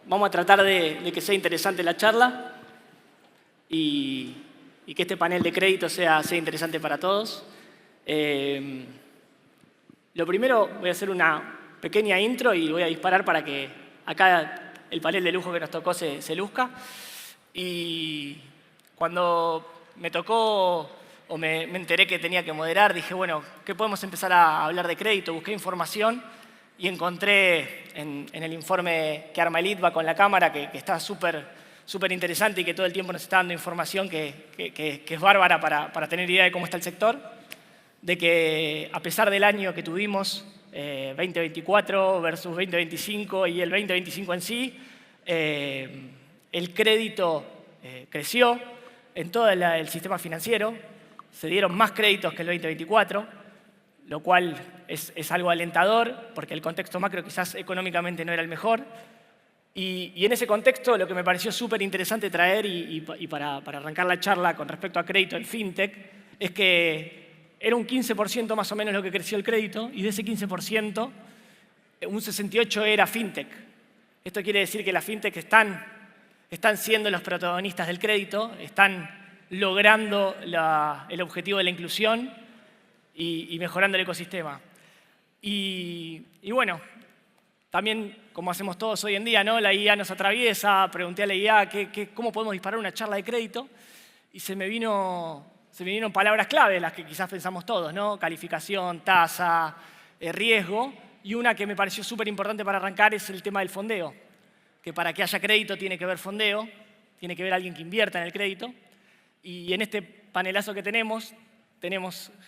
vamos a tratar de que sea interesante la charla y que este panel de crédito sea interesante para todos. Lo primero, voy a hacer una pequeña intro y voy a disparar para que acá el panel de lujo que nos tocó se luzca. Y cuando me tocó o me enteré que tenía que moderar, dije, bueno, ¿qué podemos empezar a hablar de crédito? Busqué información y encontré en el informe que arma el ITBA con la cámara, que está súper interesante y que todo el tiempo nos está dando información que es bárbara para tener idea de cómo está el sector, de que a pesar del año que tuvimos, 2024 versus 2025 y el 2025 en sí, el crédito creció en todo el sistema financiero, se dieron más créditos que el 2024, lo cual es algo alentador, porque el contexto macro quizás económicamente no era el mejor. Y en ese contexto lo que me pareció súper interesante traer, y para arrancar la charla con respecto a crédito en FinTech, es que era un 15% más o menos lo que creció el crédito, y de ese 15%, un 68% era FinTech. Esto quiere decir que las FinTech están siendo los protagonistas del crédito, están logrando el objetivo de la inclusión y mejorando el ecosistema. Y bueno, también, como hacemos todos hoy en día, ¿no? La IA nos atraviesa, pregunté a la IA cómo podemos disparar una charla de crédito, y se me vinieron palabras clave, las que quizás pensamos todos, ¿no? Calificación, tasa, riesgo, y una que me pareció súper importante para arrancar es el tema del fondeo, que para que haya crédito tiene que haber fondeo, tiene que haber alguien que invierta en el crédito, y en este panelazo que tenemos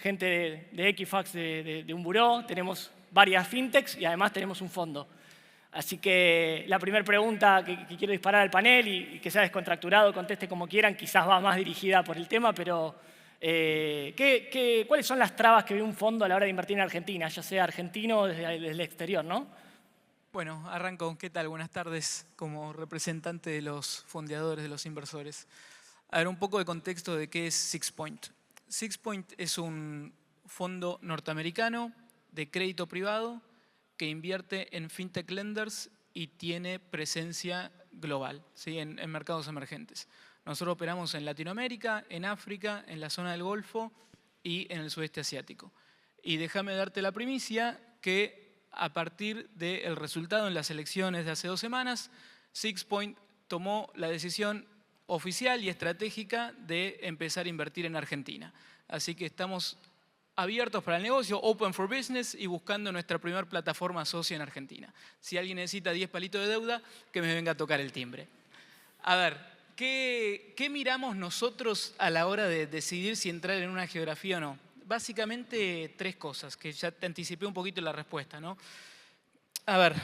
gente de Equifax, de un buró, tenemos varias fintechs y además tenemos un fondo. Así que la primera pregunta que quiero disparar al panel y que sea descontracturado, conteste como quieran, quizás va más dirigida por el tema, pero ¿cuáles son las trabas que ve un fondo a la hora de invertir en Argentina, ya sea argentino o desde el exterior, ¿no? Bueno, arranco. ¿Qué tal? Buenas tardes como representante de los fondeadores, de los inversores. A ver, un poco de contexto de qué es SixPoint. SixPoint es un fondo norteamericano de crédito privado que invierte en fintech lenders y tiene presencia global, ¿sí? en mercados emergentes. Nosotros operamos en Latinoamérica, en África, en la zona del Golfo y en el sudeste asiático. Y déjame darte la primicia que a partir del resultado en las elecciones de hace 2 semanas, SixPoint tomó la decisión oficial y estratégica de empezar a invertir en Argentina. Así que estamos abiertos para el negocio, open for business, y buscando nuestra primera plataforma socia en Argentina. Si alguien necesita 10 palitos de deuda, que me venga a tocar el timbre. A ver, ¿qué miramos nosotros a la hora de decidir si entrar en una geografía o no? Básicamente 3 cosas, que ya te anticipé un poquito la respuesta, ¿no? A ver,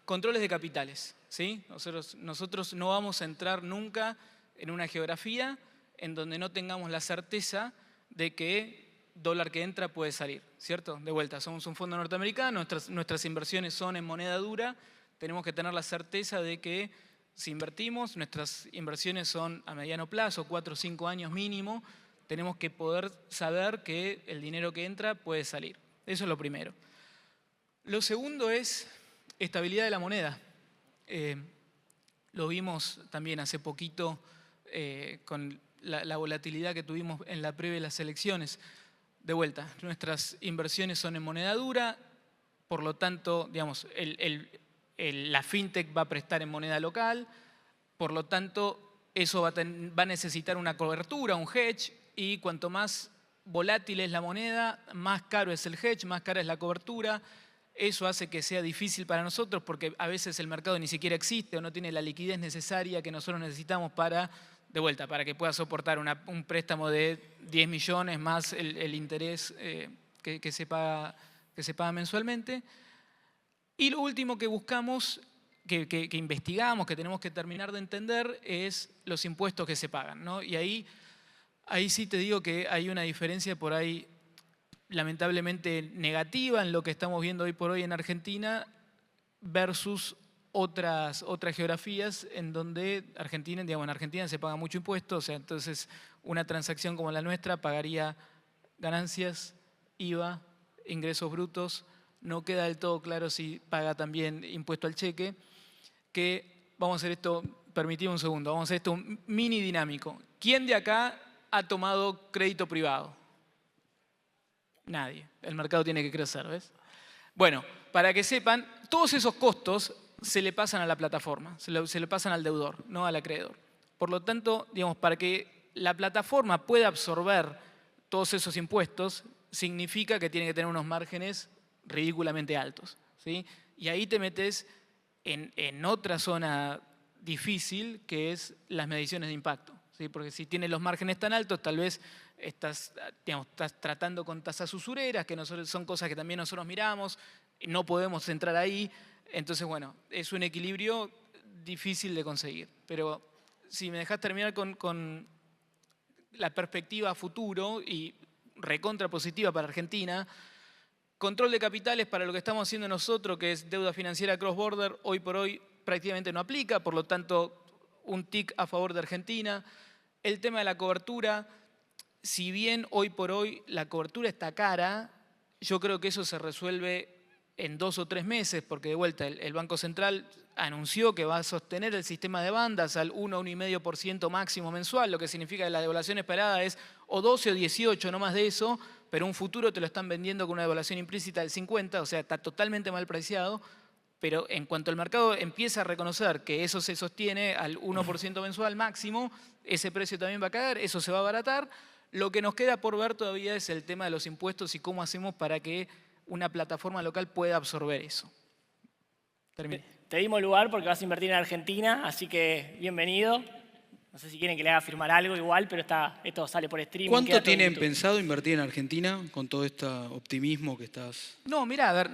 controles de capitales, ¿sí? Nosotros no vamos a entrar nunca en una geografía en donde no tengamos la certeza de que dólar que entra puede salir, ¿cierto? De vuelta, somos un fondo norteamericano, nuestras inversiones son en moneda dura, tenemos que tener la certeza de que si invertimos, nuestras inversiones son a mediano plazo, 4 o 5 años mínimo, tenemos que poder saber que el dinero que entra puede salir. Eso es lo primero. Lo segundo es estabilidad de la moneda. Lo vimos también hace poquito con la volatilidad que tuvimos en la previa de las elecciones. De vuelta, nuestras inversiones son en moneda dura, por lo tanto, digamos, la fintech va a prestar en moneda local, por lo tanto, eso va a necesitar una cobertura, un hedge, y cuanto más volátil es la moneda, más caro es el hedge, más cara es la cobertura. Eso hace que sea difícil para nosotros porque a veces el mercado ni siquiera existe o no tiene la liquidez necesaria que nosotros necesitamos para que pueda soportar un préstamo de 10 millones más el interés que se paga mensualmente. Y lo último que buscamos, que investigamos, que tenemos que terminar de entender, es los impuestos que se pagan, ¿no? Y ahí sí te digo que hay una diferencia por ahí lamentablemente negativa en lo que estamos viendo hoy por hoy en Argentina versus otras geografías en donde en Argentina se paga mucho impuesto, o sea, entonces una transacción como la nuestra pagaría ganancias, IVA, ingresos brutos, no queda del todo claro si paga también impuesto al cheque, que vamos a hacer esto, permitime un segundo, vamos a hacer esto mini dinámico. ¿Quién de acá ha tomado crédito privado? Nadie. El mercado tiene que crecer, ¿ves? Bueno, para que sepan, todos esos costos se le pasan a la plataforma, se le pasan al deudor, no al acreedor. Por lo tanto, digamos, para que la plataforma pueda absorber todos esos impuestos, significa que tiene que tener unos márgenes ridículamente altos, ¿sí? Y ahí te metes en otra zona difícil, que es las mediciones de impacto, ¿sí? Porque si tienes los márgenes tan altos, tal vez estás tratando con tasas usureras, que son cosas que también nosotros miramos, no podemos entrar ahí. Entonces, bueno, es un equilibrio difícil de conseguir. Pero si me dejas terminar con la perspectiva a futuro y recontra positiva para Argentina, control de capitales para lo que estamos haciendo nosotros, que es deuda financiera cross-border, hoy por hoy prácticamente no aplica, por lo tanto, un tic a favor de Argentina. El tema de la cobertura, si bien hoy por hoy la cobertura está cara, yo creo que eso se resuelve en 2 o 3 meses, porque de vuelta el Banco Central anunció que va a sostener el sistema de bandas al 1 o 1,5% máximo mensual, lo que significa que la devaluación esperada es o 12 o 18, no más de eso, pero un futuro te lo están vendiendo con una devaluación implícita del 50, o sea, está totalmente mal preciado, pero en cuanto el mercado empieza a reconocer que eso se sostiene al 1% mensual máximo, ese precio también va a caer, eso se va a abaratar. Lo que nos queda por ver todavía es el tema de los impuestos y cómo hacemos para que una plataforma local pueda absorber eso. Terminé. Te dimos lugar porque vas a invertir en Argentina, así que bienvenido. No sé si quieren que le haga firmar algo igual, pero esto sale por streaming. ¿Cuánto tienen pensado invertir en Argentina con todo este optimismo que estás...? No, mira, a ver,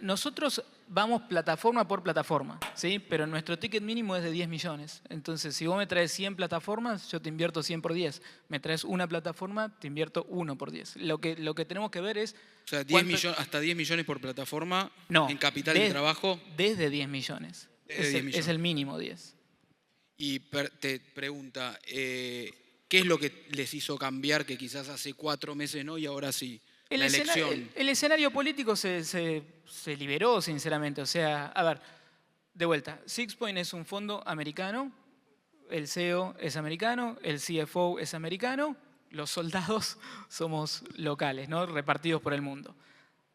nosotros vamos plataforma por plataforma, ¿sí? Pero nuestro ticket mínimo es de 10 millones. Entonces, si vos me traes 100 plataformas, yo te invierto 100 por 10. Me traes una plataforma, te invierto 1 por 10. Lo que tenemos que ver es... O sea, hasta 10 millones por plataforma en capital y trabajo. Desde 10 millones. Es el mínimo 10. Y te pregunta, ¿qué es lo que les hizo cambiar que quizás hace 4 meses no y ahora sí? La elección. El escenario político se liberó, sinceramente. O sea, a ver, de vuelta, Sixpoint es un fondo americano, el CEO es americano, el CFO es americano, los soldados somos locales, ¿no? Repartidos por el mundo.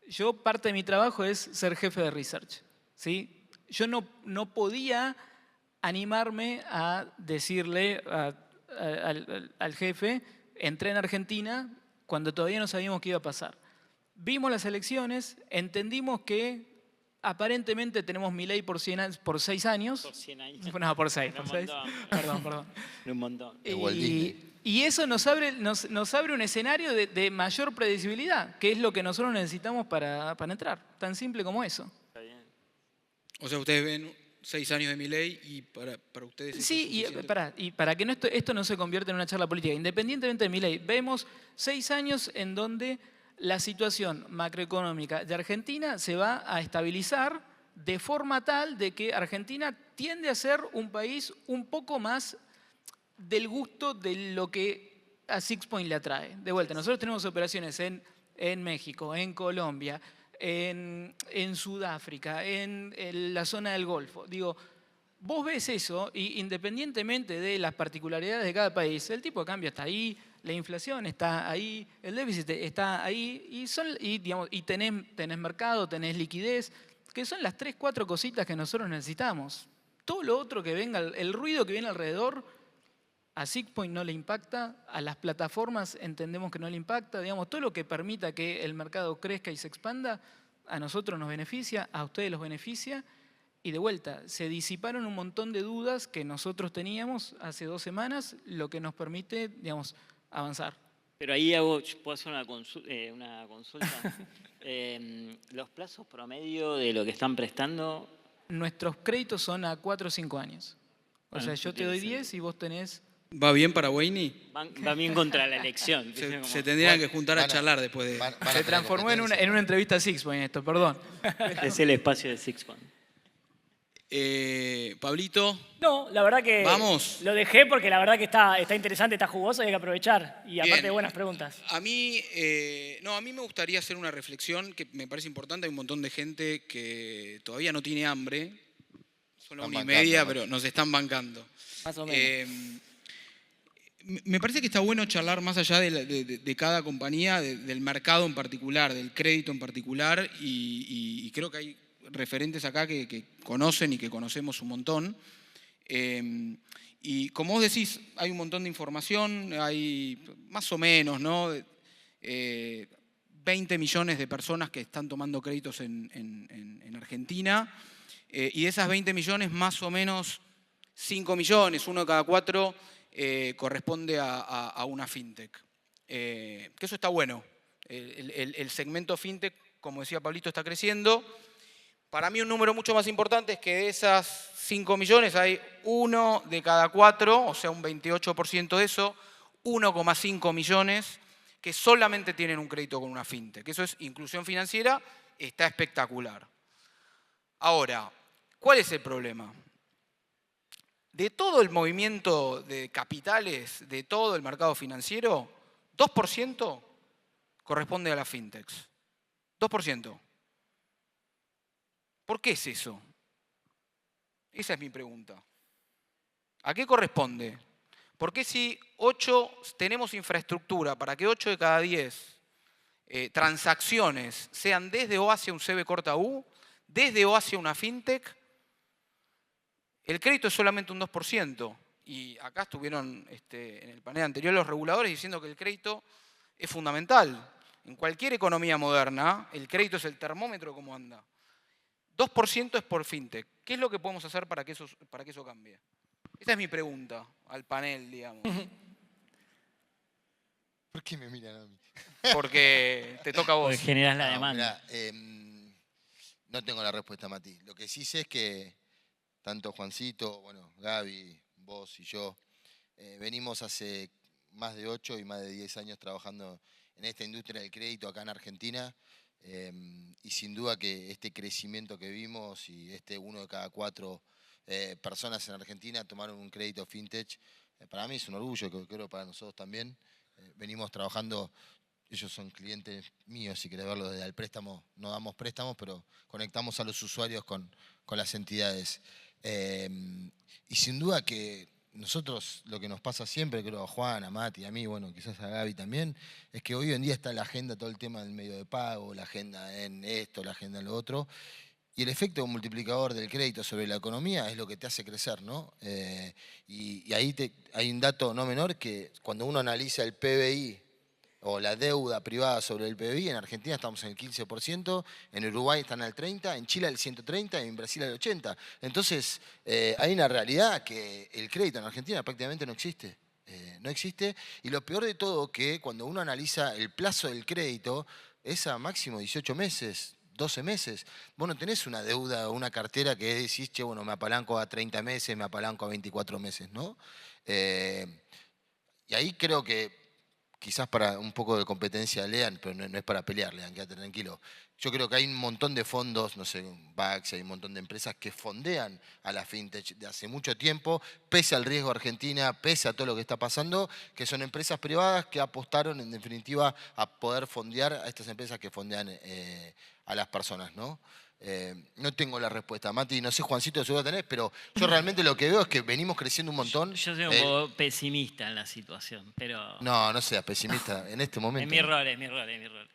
Yo, parte de mi trabajo es ser jefe de research, ¿sí? Yo no podía animarme a decirle al jefe, entré en Argentina cuando todavía no sabíamos qué iba a pasar. Vimos las elecciones, entendimos que aparentemente tenemos Milei por 6 años. Por 6 años. No, por 6. Perdón. Un montón. Y eso nos abre un escenario de mayor predecibilidad, que es lo que nosotros necesitamos para entrar. Tan simple como eso. Está bien. O sea, ustedes ven 6 años de Milei y para ustedes... Sí, y para que esto no se convierta en una charla política, independientemente de Milei, vemos 6 años en donde la situación macroeconómica de Argentina se va a estabilizar de forma tal de que Argentina tiende a ser un país un poco más del gusto de lo que a Sixpoint le atrae. De vuelta, nosotros tenemos operaciones en México, en Colombia, en Sudáfrica, en la zona del Golfo. Digo, vos ves eso y independientemente de las particularidades de cada país, el tipo de cambio está ahí, la inflación está ahí, el déficit está ahí y tenés mercado, tenés liquidez, que son las 3, 4 cositas que nosotros necesitamos. Todo lo otro que venga, el ruido que viene alrededor, a Sixpoint no le impacta, a las plataformas entendemos que no le impacta, digamos, todo lo que permita que el mercado crezca y se expanda, a nosotros nos beneficia, a ustedes los beneficia, y de vuelta, se disiparon un montón de dudas que nosotros teníamos hace 2 semanas, lo que nos permite, digamos, avanzar. Pero ahí puedo hacer una consulta. ¿Los plazos promedio de lo que están prestando? Nuestros créditos son a 4 o 5 años. O sea, yo te doy 10 y vos tenés... ¿Va bien para Wayne? Va bien contra la elección. Se tendrían que juntar a charlar después de... Se transformó en una entrevista a Sixpoint esto, perdón. Es el espacio de Sixpoint. Pablito. No, la verdad que vamos. Lo dejé porque la verdad que está interesante, está jugoso y hay que aprovechar. Y aparte de buenas preguntas. A mí me gustaría hacer una reflexión que me parece importante. Hay un montón de gente que todavía no tiene hambre. Son la 1:30, pero nos están bancando. Más o menos. Me parece que está bueno charlar más allá de cada compañía, del mercado en particular, del crédito en particular, y creo que hay referentes acá que conocen y que conocemos un montón. Y como vos decís, hay un montón de información, hay más o menos, ¿no? 20 millones de personas que están tomando créditos en Argentina, y de esas 20 millones, más o menos 5 millones, 1 de cada 4, corresponde a una fintech. Que eso está bueno. El segmento fintech, como decía Pablito, está creciendo. Para mí un número mucho más importante es que de esas 5 millones hay 1 de cada 4, o sea un 28% de eso, 1,5 millones que solamente tienen un crédito con una fintech. Eso es inclusión financiera, está espectacular. Ahora, ¿cuál es el problema? De todo el movimiento de capitales, de todo el mercado financiero, 2% corresponde a las fintechs. 2%. ¿Por qué es eso? Esa es mi pregunta. ¿A qué corresponde? ¿Por qué si tenemos infraestructura para que 8 de cada 10 transacciones sean desde o hacia un CB corta U, desde o hacia una fintech, el crédito es solamente un 2%? Y acá estuvieron en el panel anterior los reguladores diciendo que el crédito es fundamental. En cualquier economía moderna, el crédito es el termómetro de cómo anda. 2% es por fintech. ¿Qué es lo que podemos hacer para que eso cambie? Esa es mi pregunta al panel, digamos. ¿Por qué me miran a mí? Porque te toca a vos. Porque generas la demanda. Mirá, no tengo la respuesta, Mati. Lo que sí sé es que tanto Juancito, bueno, Gaby, vos y yo, venimos hace más de 8 y más de 10 años trabajando en esta industria del crédito acá en Argentina. Y sin duda que este crecimiento que vimos y 1 de cada 4 personas en Argentina tomaron un crédito fintech, para mí es un orgullo, creo para nosotros también. Venimos trabajando, ellos son clientes míos, si querés verlo desde el préstamo, no damos préstamos, pero conectamos a los usuarios con las entidades. Y sin duda que nosotros, lo que nos pasa siempre, creo a Juan, a Mati, a mí, bueno, quizás a Gaby también, es que hoy en día está en la agenda todo el tema del medio de pago, la agenda en esto, la agenda en lo otro, y el efecto multiplicador del crédito sobre la economía es lo que te hace crecer, ¿no? Y ahí hay un dato no menor que cuando uno analiza el PBI o la deuda privada sobre el PBI, en Argentina estamos en el 15%, en Uruguay están al 30%, en Chile al 130% y en Brasil al 80%. Entonces, hay una realidad que el crédito en Argentina prácticamente no existe. No existe, y lo peor de todo que cuando uno analiza el plazo del crédito es a máximo 18 meses, 12 meses. Vos no tenés una deuda o una cartera que decís, che, bueno, me apalanco a 30 meses, me apalanco a 24 meses, ¿no? Y ahí creo que quizás para un poco de competencia lean, pero no es para pelear, lean, quédate tranquilo. Yo creo que hay un montón de fondos, no sé, Bax, hay un montón de empresas que fondean a la fintech de hace mucho tiempo, pese al riesgo de Argentina, pese a todo lo que está pasando, que son empresas privadas que apostaron en definitiva a poder fondear a estas empresas que fondean a las personas, ¿no? No tengo la respuesta, Mati, no sé, Juancito, seguro tenés, pero yo realmente lo que veo es que venimos creciendo un montón. Yo soy un poco pesimista en la situación, pero... No seas pesimista en este momento. Es mi rol.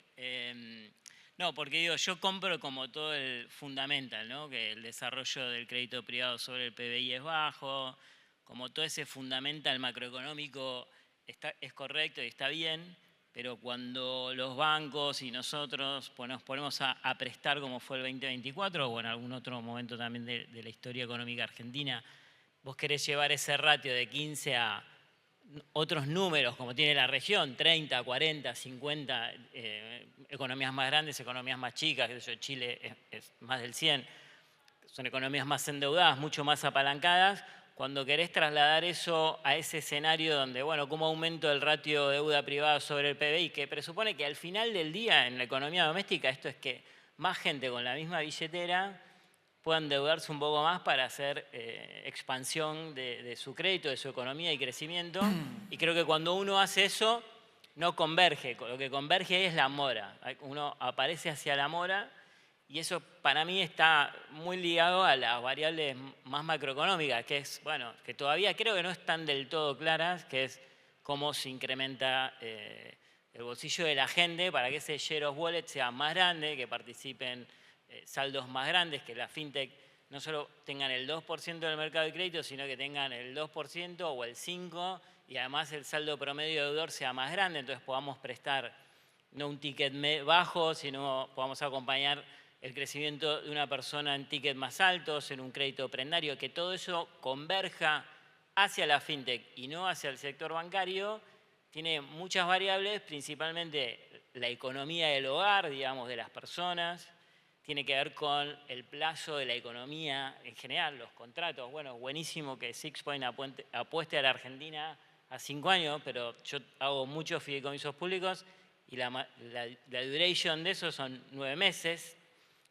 No, porque digo, yo compro como todo el fundamental, ¿no? Que el desarrollo del crédito privado sobre el PBI es bajo, como todo ese fundamental macroeconómico es correcto y está bien, pero cuando los bancos y nosotros pues, nos ponemos a prestar como fue el 2024 o en algún otro momento también de la historia económica argentina, vos querés llevar ese ratio de 15 a otros números como tiene la región, 30, 40, 50, economías más grandes, economías más chicas, Chile es más del 100, son economías más endeudadas, mucho más apalancadas. Cuando querés trasladar eso a ese escenario donde, bueno, ¿cómo aumento el ratio de deuda privada sobre el PBI? Que presupone que al final del día en la economía doméstica esto es que más gente con la misma billetera pueda endeudarse un poco más para hacer expansión de su crédito, de su economía y crecimiento. Y creo que cuando uno hace eso, no converge. Lo que converge es la mora. Uno aparece hacia la mora Y eso para mí está muy ligado a las variables más macroeconómicas, que es, bueno, que todavía creo que no están del todo claras, que es cómo se incrementa el bolsillo de la gente para que ese share of wallet sea más grande, que participen saldos más grandes, que la fintech no solo tengan el 2% del mercado de crédito, sino que tengan el 2% o el 5%, y además el saldo promedio de deudor sea más grande, entonces podamos prestar no un ticket bajo, sino podamos acompañar el crecimiento de una persona en tickets más altos, en un crédito prendario, que todo eso converja hacia la fintech y no hacia el sector bancario, tiene muchas variables, principalmente la economía del hogar, digamos, de las personas, tiene que ver con el plazo de la economía en general, los contratos. Bueno, buenísimo que SixPoint apueste a la Argentina a 5 años, pero yo hago muchos fideicomisos públicos y la duration de eso son 9 meses.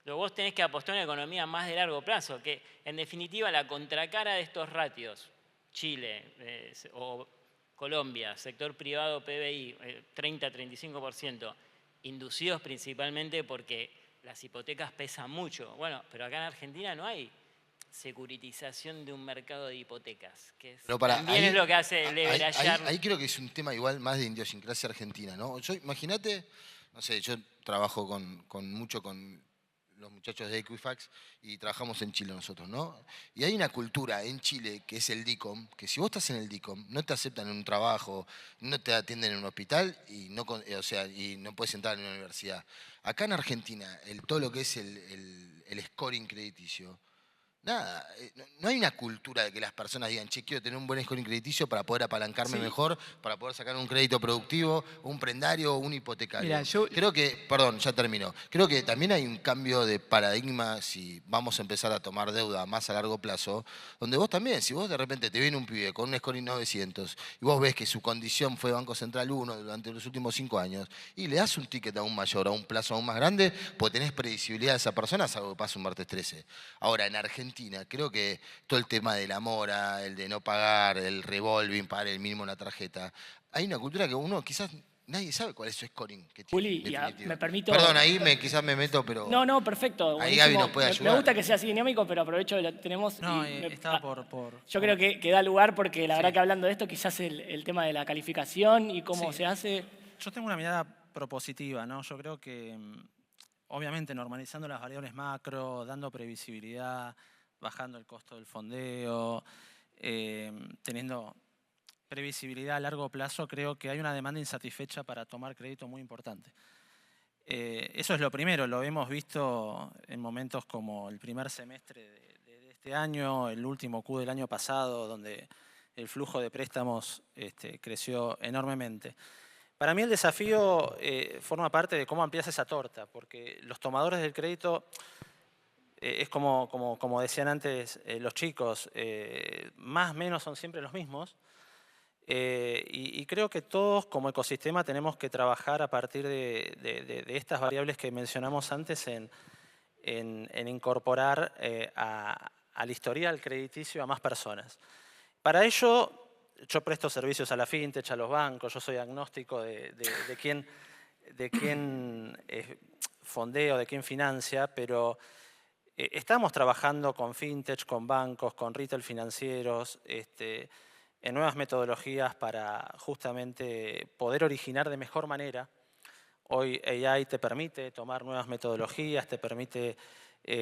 Luego vos tenés que apostar a una economía más de largo plazo, que en definitiva la contracara de estos ratios, Chile o Colombia, sector privado PBI, 30-35%, inducidos principalmente porque las hipotecas pesan mucho. Bueno, pero acá en Argentina no hay securitización de un mercado de hipotecas, que también es lo que hace leveragear. Ahí creo que es un tema igual más de idiosincrasia argentina, ¿no? Imagínate, no sé, yo trabajo mucho con los muchachos de Equifax y trabajamos en Chile nosotros, ¿no? Y hay una cultura en Chile que es el DICOM, que si vos estás en el DICOM, no te aceptan en un trabajo, no te atienden en un hospital y no puedes entrar en una universidad. Acá en Argentina, todo lo que es el scoring crediticio, nada, no hay una cultura de que las personas digan, che, quiero tener un buen scoring crediticio para poder apalancarme mejor, para poder sacar un crédito productivo, un prendario o un hipotecario. Mira, creo que, perdón, ya terminó. Creo que también hay un cambio de paradigma si vamos a empezar a tomar deuda más a largo plazo, donde vos también, si vos de repente te viene un pibe con un scoring 900 y vos ves que su condición fue Banco Central 1 durante los últimos 5 años y le das un ticket aún mayor, a un plazo aún más grande, pues tenés previsibilidad de esa persona, es algo que pasa un martes 13. Ahora, en Argentina, creo que todo el tema de la mora, el de no pagar, el revolving, pagar el mínimo en la tarjeta, hay una cultura que uno quizás nadie sabe cuál es su scoring que tiene. Juli, me permito... Perdón, ahí quizás me meto, pero... No, perfecto. Ahí Gaby nos puede ayudar. Me gusta que sea así dinámico, pero aprovecho que lo tenemos. No, estaba por... Yo creo que da lugar porque la verdad que hablando de esto, quizás el tema de la calificación y cómo se hace... Yo tengo una mirada propositiva, ¿no? Yo creo que, obviamente, normalizando las variables macro, dando previsibilidad, bajando el costo del fondeo, teniendo previsibilidad a largo plazo, creo que hay una demanda insatisfecha para tomar crédito muy importante. Eso es lo primero, lo hemos visto en momentos como el primer semestre de este año, el último Q del año pasado, donde el flujo de préstamos creció enormemente. Para mí el desafío forma parte de cómo amplias esa torta, porque los tomadores del crédito... es como decían antes los chicos, más o menos son siempre los mismos. Y creo que todos como ecosistema tenemos que trabajar a partir de estas variables que mencionamos antes en incorporar al historial crediticio a más personas. Para ello, yo presto servicios a la fintech, a los bancos, yo soy agnóstico de quién fondeo, de quién financia, pero... estamos trabajando con fintech, con bancos, con retail financieros, en nuevas metodologías para justamente poder originar de mejor manera. Hoy AI te permite tomar nuevas metodologías, te permite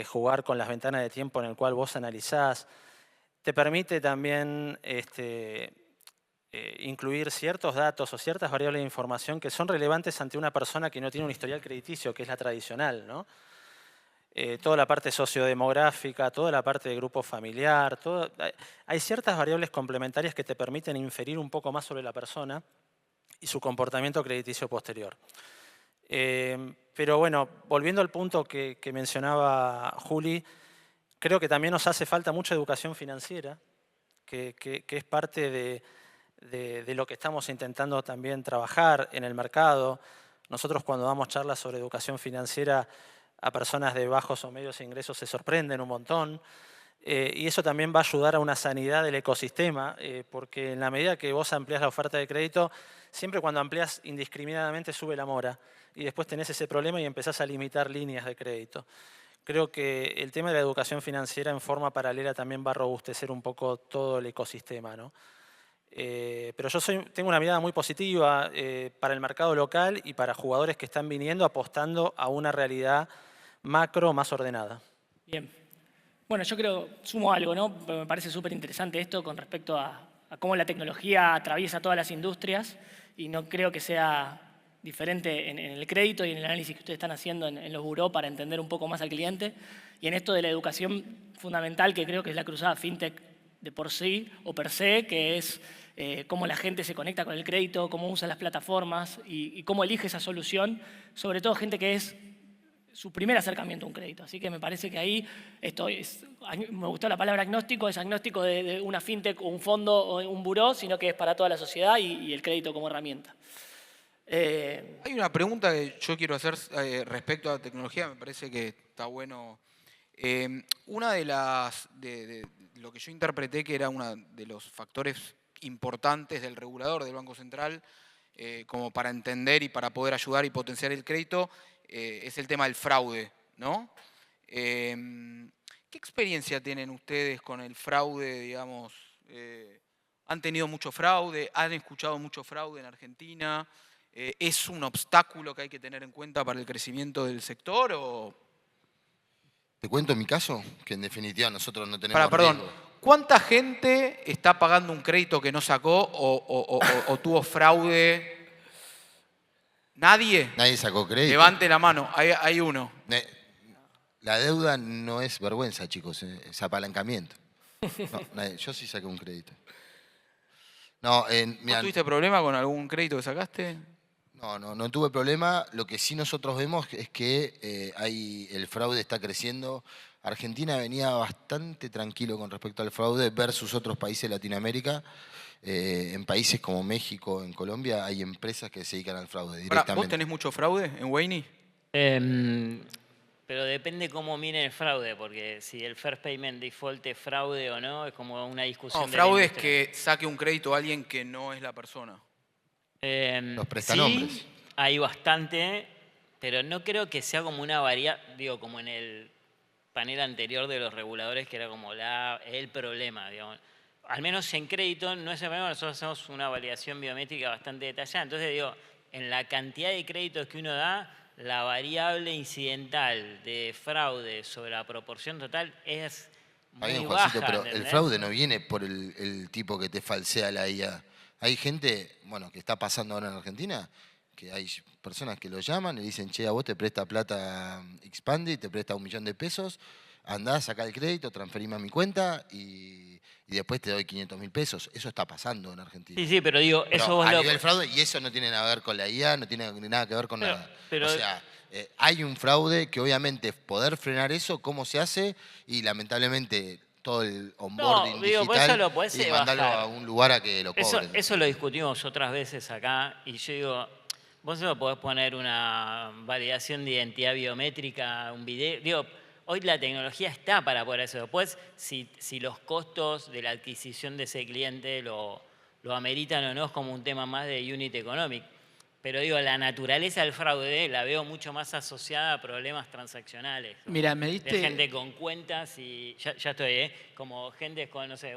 jugar con las ventanas de tiempo en el cual vos analizás, te permite también incluir ciertos datos o ciertas variables de información que son relevantes ante una persona que no tiene un historial crediticio, que es la tradicional, ¿no? Toda la parte sociodemográfica, toda la parte de grupo familiar, hay ciertas variables complementarias que te permiten inferir un poco más sobre la persona y su comportamiento crediticio posterior. Pero bueno, volviendo al punto que mencionaba Juli, creo que también nos hace falta mucha educación financiera, que es parte de lo que estamos intentando también trabajar en el mercado. Nosotros cuando damos charlas sobre educación financiera a personas de bajos o medios ingresos se sorprenden un montón. Y eso también va a ayudar a una sanidad del ecosistema, porque en la medida que vos ampliás la oferta de crédito, siempre cuando ampliás indiscriminadamente sube la mora y después tenés ese problema y empezás a limitar líneas de crédito. Creo que el tema de la educación financiera en forma paralela también va a robustecer un poco todo el ecosistema, ¿no? Pero yo tengo una mirada muy positiva para el mercado local y para jugadores que están viniendo apostando a una realidad macro más ordenada. Bien. Bueno, yo creo, sumo algo, ¿no? Me parece súper interesante esto con respecto a cómo la tecnología atraviesa todas las industrias y no creo que sea diferente en el crédito y en el análisis que ustedes están haciendo en los buró para entender un poco más al cliente y en esto de la educación fundamental que creo que es la cruzada fintech de por sí o per se, que es cómo la gente se conecta con el crédito, cómo usa las plataformas y cómo elige esa solución, sobre todo gente que es su primer acercamiento a un crédito. Así que me parece que ahí me gustó la palabra agnóstico, es agnóstico de una fintech o un fondo o un buró, sino que es para toda la sociedad y el crédito como herramienta. Hay una pregunta que yo quiero hacer respecto a la tecnología, me parece que está bueno. Una de lo que yo interpreté que era uno de los factores importantes del regulador del Banco Central, como para entender y para poder ayudar y potenciar el crédito, es el tema del fraude, ¿no? ¿Qué experiencia tienen ustedes con el fraude, digamos? ¿Han tenido mucho fraude? ¿Han escuchado mucho fraude en Argentina? ¿Es un obstáculo que hay que tener en cuenta para el crecimiento del sector o...? Te cuento mi caso, que en definitiva nosotros no tenemos Perdón, riesgo. ¿cuánta gente está pagando un crédito que no sacó o tuvo fraude? ¿Nadie? Nadie sacó crédito. Levante la mano, hay uno. La deuda no es vergüenza, chicos, es apalancamiento. No, yo sí saqué un crédito. No, ¿No tuviste problema con algún crédito que sacaste? No tuve problema. Lo que sí nosotros vemos es que el fraude está creciendo. Argentina venía bastante tranquilo con respecto al fraude versus otros países de Latinoamérica. En países como México, en Colombia, hay empresas que se dedican al fraude directamente. ¿Vos tenés mucho fraude en Wayne? Pero depende cómo mire el fraude, porque si el first payment default es fraude o no, es como una discusión. No, fraude es que saque un crédito a alguien que no es la persona. Los prestanombres. Sí, hay bastante, pero no creo que sea como una variable, digo, como en el panel anterior de los reguladores, que era como el problema, digamos. Al menos en crédito no es el problema, nosotros hacemos una validación biométrica bastante detallada. Entonces, digo, en la cantidad de créditos que uno da, la variable incidental de fraude sobre la proporción total es muy Juancito, baja. pero ¿entendés? el fraude no viene por el tipo que te falsea la IA. Hay gente, bueno, que está pasando ahora en Argentina, que hay personas que lo llaman y le dicen, che, a vos te presta plata Xpandi, te presta $1 millón de pesos, andá, sacá el crédito, transferime a mi cuenta y después te doy 500.000 pesos. Eso está pasando en Argentina. Sí, pero digo, Pero eso vos a lo... nivel fraude, y eso no tiene nada que ver con la IA, no tiene nada que ver con nada. pero- o sea, hay un fraude que obviamente poder frenar eso, cómo se hace, y lamentablemente todo el onboarding digo, por eso digital lo podés y mandarlo bajar. a un lugar a que lo cobren. Eso lo discutimos otras veces acá y yo digo, vos no podés poner una validación de identidad biométrica, un video. Digo, hoy la tecnología está para poder eso. Después, si los costos de la adquisición de ese cliente lo ameritan o no, es como un tema más de unit economic. Pero digo, la naturaleza del fraude la veo mucho más asociada a problemas transaccionales. Mira, me diste... De gente con cuentas y... Ya estoy, como gente con, no sé,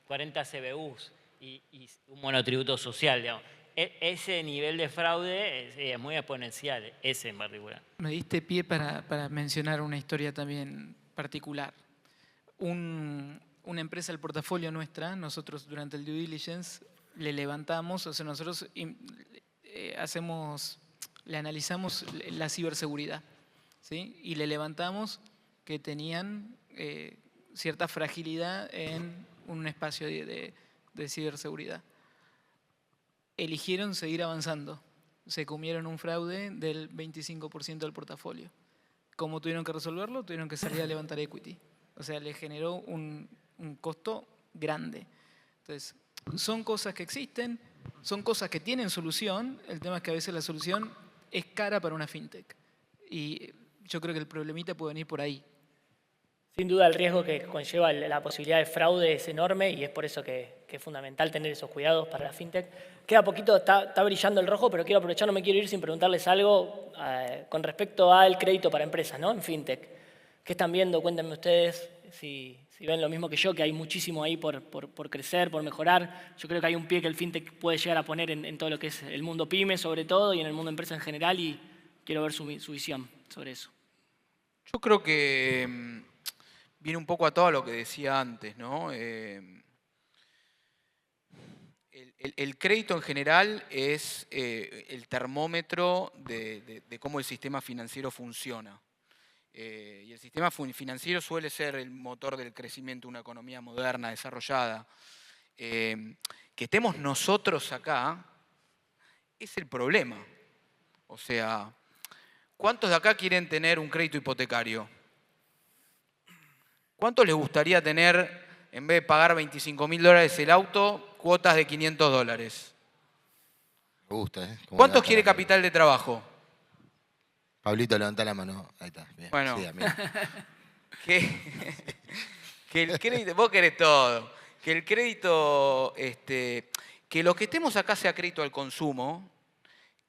40 CBUs y un monotributo social, digamos. Ese nivel de fraude es muy exponencial, ese en particular. Me diste pie para mencionar una historia también particular. Una empresa del portafolio nuestra, nosotros durante el due diligence le levantamos, o sea, nosotros le analizamos la ciberseguridad, ¿sí? Y le levantamos que tenían cierta fragilidad en un espacio de ciberseguridad. Eligieron seguir avanzando. Se comieron un fraude del 25% del portafolio. ¿Cómo tuvieron que resolverlo? Tuvieron que salir a levantar equity. O sea, le generó un costo grande. Entonces, son cosas que existen, son cosas que tienen solución. El tema es que a veces la solución es cara para una fintech. Y yo creo que el problemita puede venir por ahí. Sin duda el riesgo que conlleva la posibilidad de fraude es enorme y es por eso que es fundamental tener esos cuidados para la fintech. Queda poquito, está brillando el rojo, pero quiero aprovechar, no me quiero ir sin preguntarles algo con respecto al crédito para empresas, ¿no? En fintech. ¿Qué están viendo? Cuéntenme ustedes si ven lo mismo que yo, que hay muchísimo ahí por crecer, por mejorar. Yo creo que hay un pie que el fintech puede llegar a poner en todo lo que es el mundo pyme sobre todo y en el mundo empresa en general, y quiero ver su visión sobre eso. Yo creo que viene un poco a todo lo que decía antes, ¿no? El crédito en general es el termómetro de cómo el sistema financiero funciona. Y el sistema financiero suele ser el motor del crecimiento de una economía moderna, desarrollada. Que estemos nosotros acá es el problema. O sea, ¿cuántos de acá quieren tener un crédito hipotecario? ¿Cuántos les gustaría tener, en vez de pagar $25.000 el auto, cuotas de $500? Me gusta, ¿eh? ¿Cuántos quiere capital de trabajo? Pablito, levanta la mano. Ahí está. Bien. Bueno, Sí, bien. que el crédito, vos querés todo, que el crédito, que lo que estemos acá sea crédito al consumo,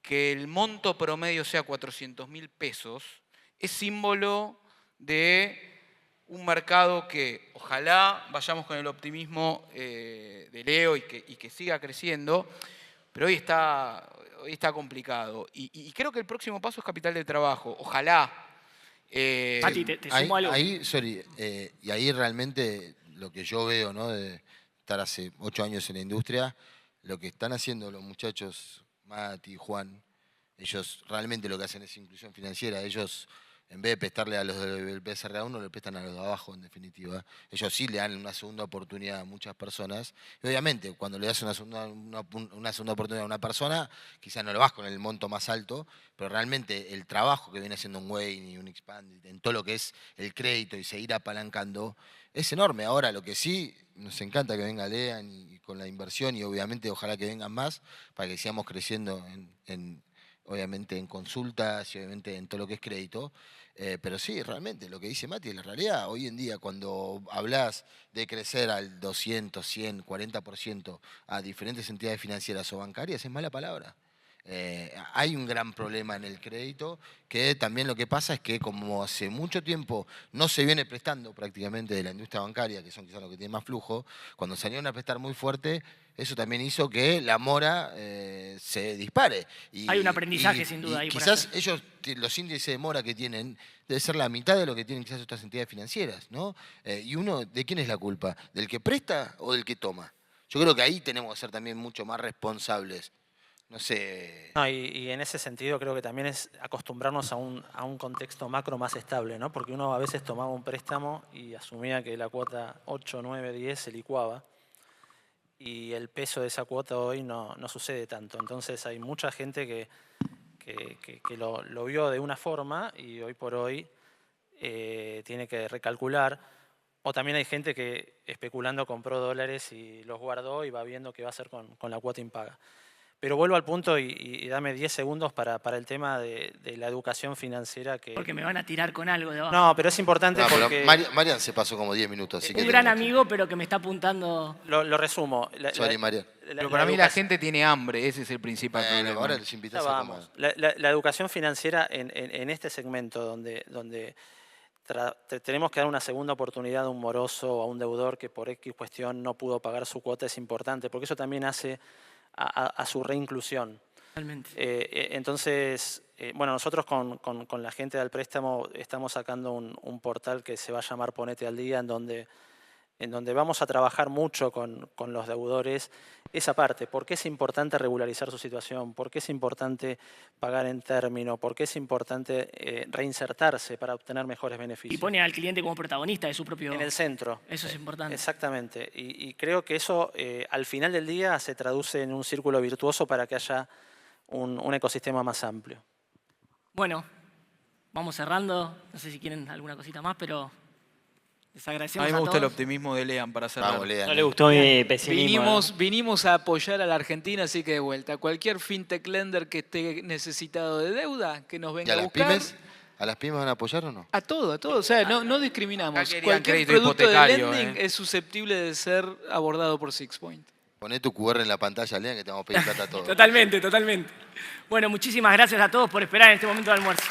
que el monto promedio sea 400.000 pesos, es símbolo de un mercado que ojalá vayamos con el optimismo de Leo y que siga creciendo, pero hoy está complicado. Y creo que el próximo paso es capital de trabajo, ojalá. Mati, te sumo algo. Y ahí realmente lo que yo veo, ¿no? De estar hace 8 años en la industria, lo que están haciendo los muchachos, Mati, Juan, ellos realmente lo que hacen es inclusión financiera. Ellos, en vez de prestarle a los del BSRA1, le prestan a los de abajo, en definitiva. Ellos sí le dan una segunda oportunidad a muchas personas. Y obviamente, cuando le das una segunda oportunidad a una persona, quizás no lo vas con el monto más alto, pero realmente el trabajo que viene haciendo un Wayne y un Expand en todo lo que es el crédito y seguir apalancando es enorme. Ahora, lo que sí, nos encanta que venga Lean y con la inversión, y obviamente ojalá que vengan más para que sigamos creciendo obviamente en consultas y obviamente en todo lo que es crédito. Pero sí, realmente, lo que dice Mati es la realidad. Hoy en día, cuando hablas de crecer al 200, 100, 40% a diferentes entidades financieras o bancarias, es mala palabra. Hay un gran problema en el crédito, que también lo que pasa es que como hace mucho tiempo no se viene prestando prácticamente de la industria bancaria, que son quizás los que tienen más flujo, cuando salieron a prestar muy fuerte, eso también hizo que la mora se dispare. Hay un aprendizaje sin duda ahí. Quizás ellos, los índices de mora que tienen, debe ser la mitad de lo que tienen quizás otras entidades financieras, ¿no? Y uno, ¿de quién es la culpa? ¿Del que presta o del que toma? Yo creo que ahí tenemos que ser también mucho más responsables. No sé. No, y en ese sentido creo que también es acostumbrarnos a un contexto macro más estable, ¿no? Porque uno a veces tomaba un préstamo y asumía que la cuota 8, 9, 10 se licuaba, y el peso de esa cuota hoy no sucede tanto. Entonces hay mucha gente que lo vio de una forma y hoy por hoy tiene que recalcular. O también hay gente que especulando compró dólares y los guardó y va viendo qué va a hacer con la cuota impaga. Pero vuelvo al punto y dame 10 segundos para el tema de la educación financiera. Porque me van a tirar con algo de abajo. No, pero es importante porque... Marian se pasó como 10 minutos. Así un gran amigo, pero que me está apuntando... Lo resumo. Sorry, Marian. Pero para mí la gente tiene hambre, ese es el principal problema. Ahora les invitás a comer. La educación financiera en este segmento donde tenemos que dar una segunda oportunidad a un moroso o a un deudor que por X cuestión no pudo pagar su cuota es importante, porque eso también hace a su reinclusión. Realmente. Entonces, bueno, nosotros con la gente del préstamo estamos sacando un portal que se va a llamar Ponete al Día, en donde vamos a trabajar mucho con los deudores esa parte. ¿Por qué es importante regularizar su situación? ¿Por qué es importante pagar en término? ¿Por qué es importante reinsertarse para obtener mejores beneficios? Y pone al cliente como protagonista de su propio... En el centro. Eso es importante. Exactamente. Y creo que eso al final del día se traduce en un círculo virtuoso para que haya un ecosistema más amplio. Bueno, vamos cerrando. No sé si quieren alguna cosita más, pero les agradecemos a mí me gusta todos. el optimismo de Lean para cerrar. Vamos, Lean. No le gustó mi pesimismo. Vinimos a apoyar a la Argentina, así que de vuelta. Cualquier fintech lender que esté necesitado de deuda, que nos venga a buscar. Pymes? ¿A las pymes van a apoyar o no? A todo. O sea, no discriminamos. Acá querían Cualquier crédito producto de hipotecario, lending es susceptible de ser abordado por SixPoint. Poné tu QR en la pantalla, Lean, que te vamos a pedir plata a todos. Totalmente. Bueno, muchísimas gracias a todos por esperar en este momento de almuerzo.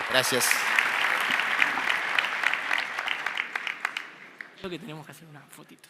Gracias. Creo que tenemos que hacer una fotito.